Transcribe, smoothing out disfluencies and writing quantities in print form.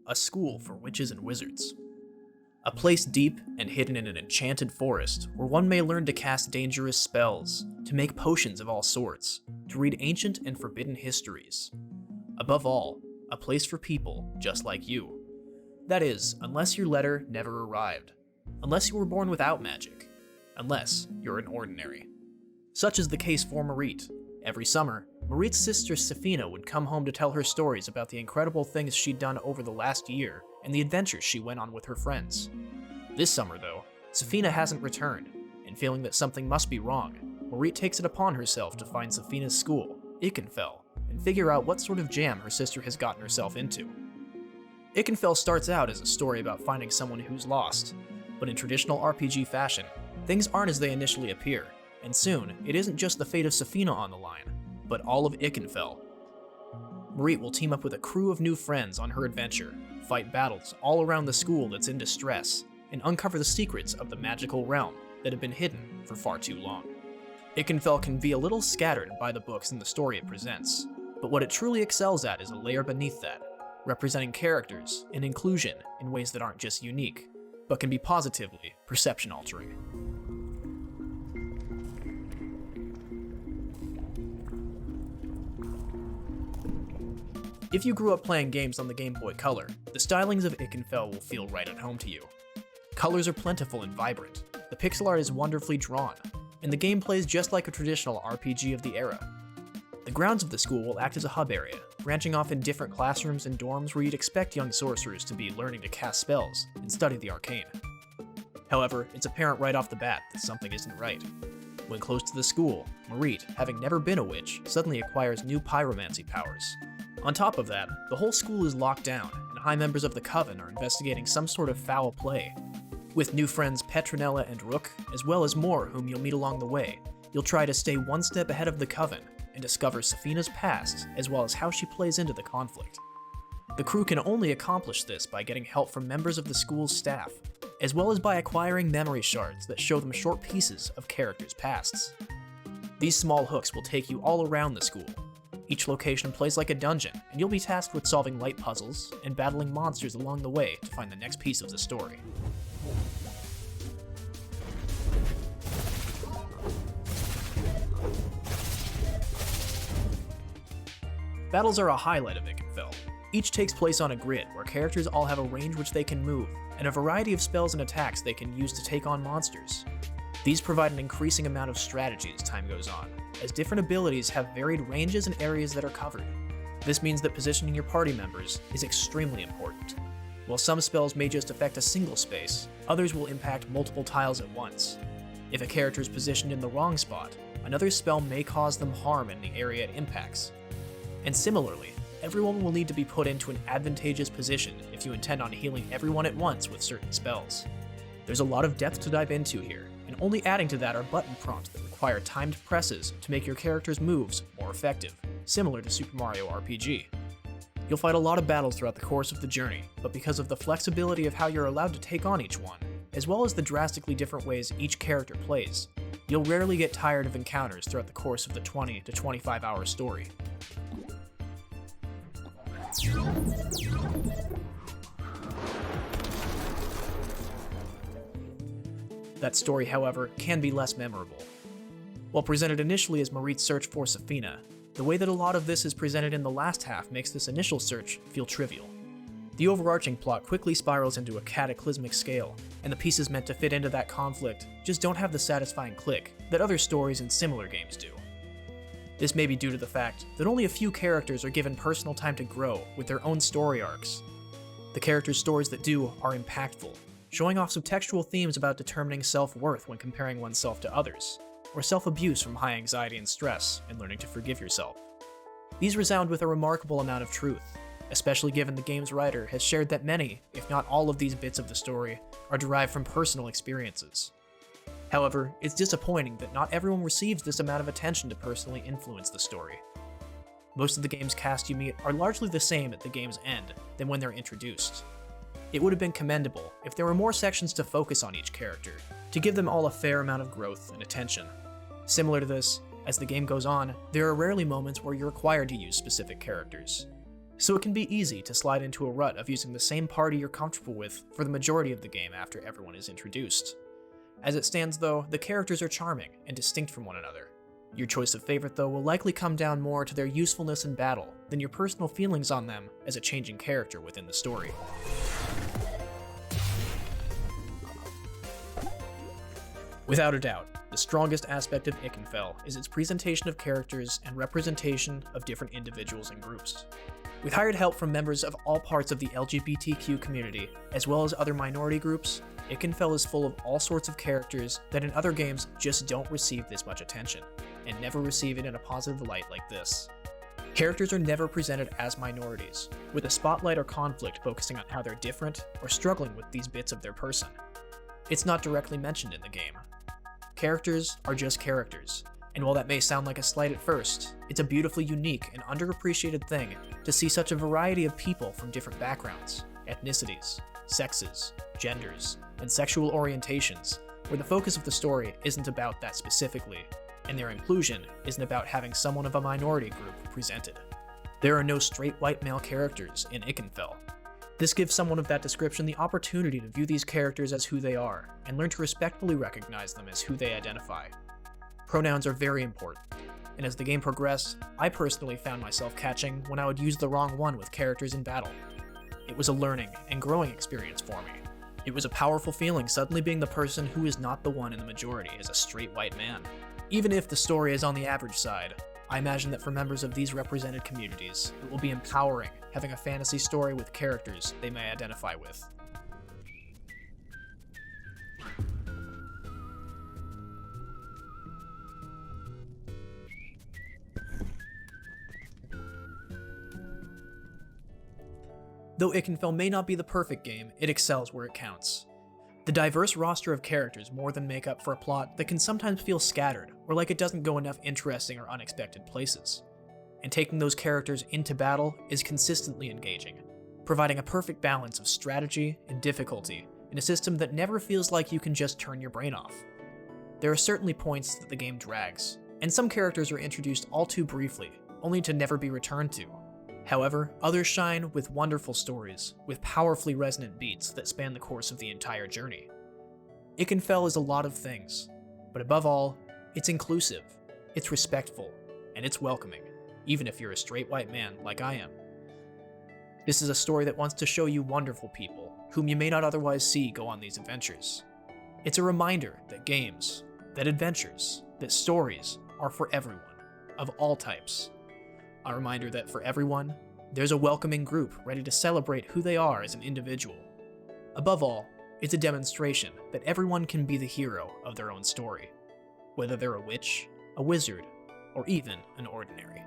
a school for witches and wizards. A place deep and hidden in an enchanted forest where one may learn to cast dangerous spells, to make potions of all sorts, to read ancient and forbidden histories. Above all, a place for people just like you. That is, unless your letter never arrived, unless you were born without magic, unless you're an ordinary. Such is the case for Marit. Every summer, Marit's sister Safina would come home to tell her stories about the incredible things she'd done over the last year and the adventures she went on with her friends. This summer, though, Safina hasn't returned, and feeling that something must be wrong, Marit takes it upon herself to find Safina's school, Ikenfell, and figure out what sort of jam her sister has gotten herself into. Ikenfell starts out as a story about finding someone who's lost, but in traditional RPG fashion, things aren't as they initially appear, and soon, it isn't just the fate of Safina on the line, but all of Ikenfell. Marit will team up with a crew of new friends on her adventure, fight battles all around the school that's in distress, and uncover the secrets of the magical realm that have been hidden for far too long. Ikenfell can be a little scattered by the books and the story it presents, but what it truly excels at is a layer beneath that, representing characters and inclusion in ways that aren't just unique, but can be positively perception-altering. If you grew up playing games on the GameBoy Color, the stylings of Ikenfell will feel right at home to you. Colors are plentiful and vibrant, the pixel art is wonderfully drawn, and the game plays just like a traditional RPG of the era. The grounds of the school will act as a hub area, branching off in different classrooms and dorms where you'd expect young sorcerers to be learning to cast spells and study the arcane. However, it's apparent right off the bat that something isn't right. When close to the school, Marit, having never been a witch, suddenly acquires new pyromancy powers. On top of that, the whole school is locked down, and high members of the Coven are investigating some sort of foul play. With new friends Petronella and Rook, as well as more whom you'll meet along the way, you'll try to stay one step ahead of the Coven and discover Safina's past, as well as how she plays into the conflict. The crew can only accomplish this by getting help from members of the school's staff, as well as by acquiring memory shards that show them short pieces of characters' pasts. These small hooks will take you all around the school. Each location plays like a dungeon, and you'll be tasked with solving light puzzles and battling monsters along the way to find the next piece of the story. Battles are a highlight of Ikenfell. Each takes place on a grid where characters all have a range which they can move, and a variety of spells and attacks they can use to take on monsters. These provide an increasing amount of strategy as time goes on, as different abilities have varied ranges and areas that are covered. This means that positioning your party members is extremely important. While some spells may just affect a single space, others will impact multiple tiles at once. If a character is positioned in the wrong spot, another spell may cause them harm in the area it impacts. And similarly, everyone will need to be put into an advantageous position if you intend on healing everyone at once with certain spells. There's a lot of depth to dive into here, and only adding to that are button prompts that require timed presses to make your character's moves more effective, similar to Super Mario RPG. You'll fight a lot of battles throughout the course of the journey, but because of the flexibility of how you're allowed to take on each one, as well as the drastically different ways each character plays, you'll rarely get tired of encounters throughout the course of the 20 to 25 hour story. That story, however, can be less memorable. While presented initially as Marit's search for Safina, the way that a lot of this is presented in the last half makes this initial search feel trivial. The overarching plot quickly spirals into a cataclysmic scale, and the pieces meant to fit into that conflict just don't have the satisfying click that other stories in similar games do. This may be due to the fact that only a few characters are given personal time to grow with their own story arcs. The characters' stories that do are impactful, showing off subtextual themes about determining self-worth when comparing oneself to others, or self-abuse from high anxiety and stress and learning to forgive yourself. These resound with a remarkable amount of truth, especially given the game's writer has shared that many, if not all of these bits of the story, are derived from personal experiences. However, it's disappointing that not everyone receives this amount of attention to personally influence the story. Most of the game's cast you meet are largely the same at the game's end than when they're introduced. It would have been commendable if there were more sections to focus on each character, to give them all a fair amount of growth and attention. Similar to this, as the game goes on, there are rarely moments where you're required to use specific characters. so it can be easy to slide into a rut of using the same party you're comfortable with for the majority of the game after everyone is introduced. As it stands though, the characters are charming and distinct from one another. Your choice of favorite though will likely come down more to their usefulness in battle than your personal feelings on them as a changing character within the story. Without a doubt, the strongest aspect of Ikenfell is its presentation of characters and representation of different individuals and groups. With hired help from members of all parts of the LGBTQ community, as well as other minority groups, Ikenfell is full of all sorts of characters that in other games just don't receive this much attention, and never receive it in a positive light like this. Characters are never presented as minorities, with a spotlight or conflict focusing on how they're different or struggling with these bits of their person. It's not directly mentioned in the game. Characters are just characters, and while that may sound like a slight at first, it's a beautifully unique and underappreciated thing to see such a variety of people from different backgrounds, ethnicities, sexes, genders, and sexual orientations, where the focus of the story isn't about that specifically, and their inclusion isn't about having someone of a minority group presented. There are no straight white male characters in Ikenfell. This gives someone of that description the opportunity to view these characters as who they are, and learn to respectfully recognize them as who they identify. Pronouns are very important, and as the game progressed, I personally found myself catching when I would use the wrong one with characters in battle. It was a learning and growing experience for me. It was a powerful feeling suddenly being the person who is not the one in the majority as a straight white man. Even if the story is on the average side, I imagine that for members of these represented communities, it will be empowering having a fantasy story with characters they may identify with. Though Ikenfell may not be the perfect game, it excels where it counts. The diverse roster of characters more than make up for a plot that can sometimes feel scattered, or like it doesn't go enough interesting or unexpected places. And taking those characters into battle is consistently engaging, providing a perfect balance of strategy and difficulty in a system that never feels like you can just turn your brain off. There are certainly points that the game drags, and some characters are introduced all too briefly, only to never be returned to. However, others shine with wonderful stories, with powerfully resonant beats that span the course of the entire journey. Ikenfell is a lot of things, but above all, it's inclusive, it's respectful, and it's welcoming, even if you're a straight white man like I am. This is a story that wants to show you wonderful people, whom you may not otherwise see go on these adventures. It's a reminder that games, that adventures, that stories are for everyone, of all types. A reminder that for everyone, there's a welcoming group ready to celebrate who they are as an individual. Above all, it's a demonstration that everyone can be the hero of their own story, whether they're a witch, a wizard, or even an ordinary.